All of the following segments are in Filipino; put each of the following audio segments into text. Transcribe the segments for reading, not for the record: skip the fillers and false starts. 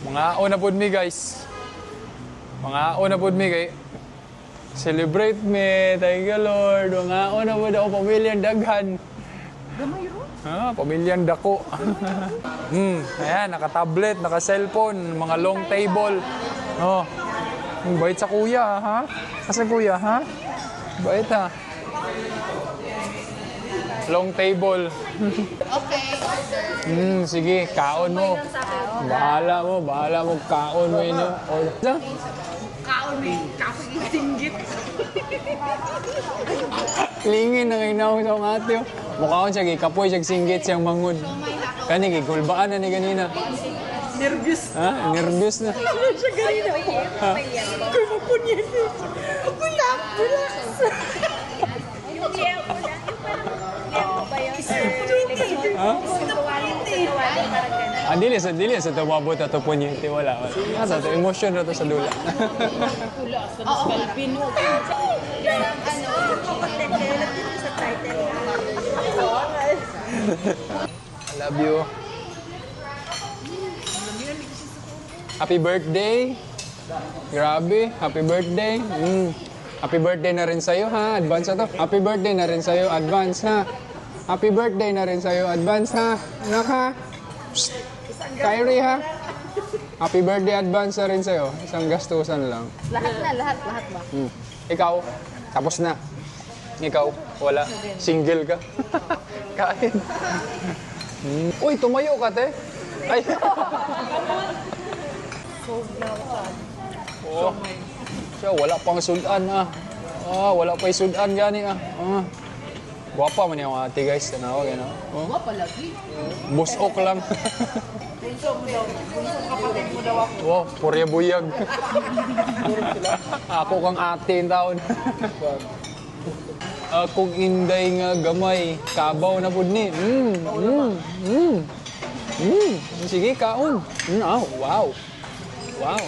Mga una pod mi guys. Mga una pod mi kay celebrate me, thank you Lord. Mga una pod ako pamilyang daghan. Gamay ro? Pamilyang dako. Ayan, naka-tablet, naka-cellphone, mga long table. Oh. Bait sa kuya, ha? Asa kuya, ha? Bait, ha? Long table. Okay, order. Sige, kaon mo. Bahala mo, kaon mo inyo. Kaon may kapag singgit. Lingin na ngayon sa mga ate. Mukha ko siya, kapoy siya singgit siyang mangod. Kani, gulbaan na ni ganina. Nervous. Ha? Nervous na. Siya ganina. Kaya mapunyan. Stop, relax. Yung liempo lang, yung parang liempo ba yun? Ha? Sintuwalin, parang gano'n. Dili sa tumabot at punyente, wala. Asa to, emotion na to sa dula. Pula sa Philippine. Parang ano, sa title. I love you. Happy birthday. Grabe, happy birthday. Happy birthday na rin sa'yo, ha? Advance na to. Happy birthday na rin sa'yo, advance, ha? Happy birthday na rin sa'yo, advance, ha? Anak, ha? Psst. Kyrie, ha? Happy birthday, advance na rin sa'yo. Isang gastusan lang. Lahat ba? Ikaw, tapos na. Ikaw, wala. Single ka. Kain. Uy, tumayo ka, te. Ay. Oh. Siya, wala pang sudan, wala pa sudan gani, Guwapa man yung ate, guys. Tanawag, ano? Oh. Wapa lagi. Busok lang. Bunso mo daw. Bunso kapatid mo daw ako. Oh, purya buyag. Ako kang ate yung taon. Akong inday nga gamay, kabaw na pud ni. Sige, kaon. Wow. Wow.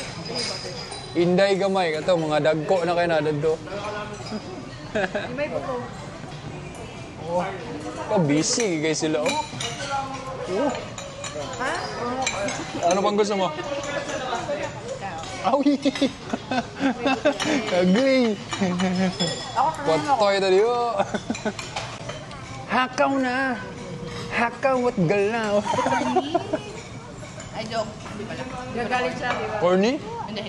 Inday gamay kato mga dagko na kay nadadto. May buko. Oh, busy guys sila oh. Ano bang gusto mo? Awi. Kagay. Patoy tadi oh. Hakaw na. Hakaw at galaw. Ay, joke. Gagalit siya, di ba? Corny? Hindi.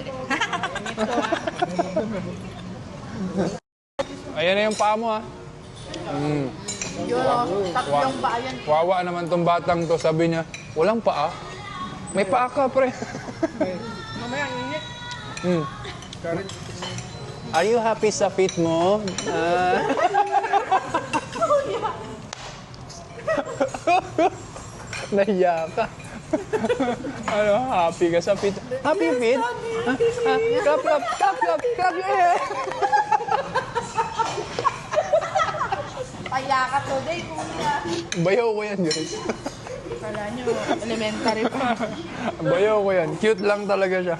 Ayan na yung paa mo ha. Yung tatlong bayan. Wawa naman tong batang to, sabi niya, walang paa. May paa ka, pre. Mamaya, ang init. Are you happy sa fit mo? Nahiya ka. Ano, happy ka sa fit? Happy fit? Clap, yeah! Paya ka today, kuya. Bayaw ko yan, guys. Kala nyo, elementary pa. Bayaw ko yan. Cute lang talaga siya.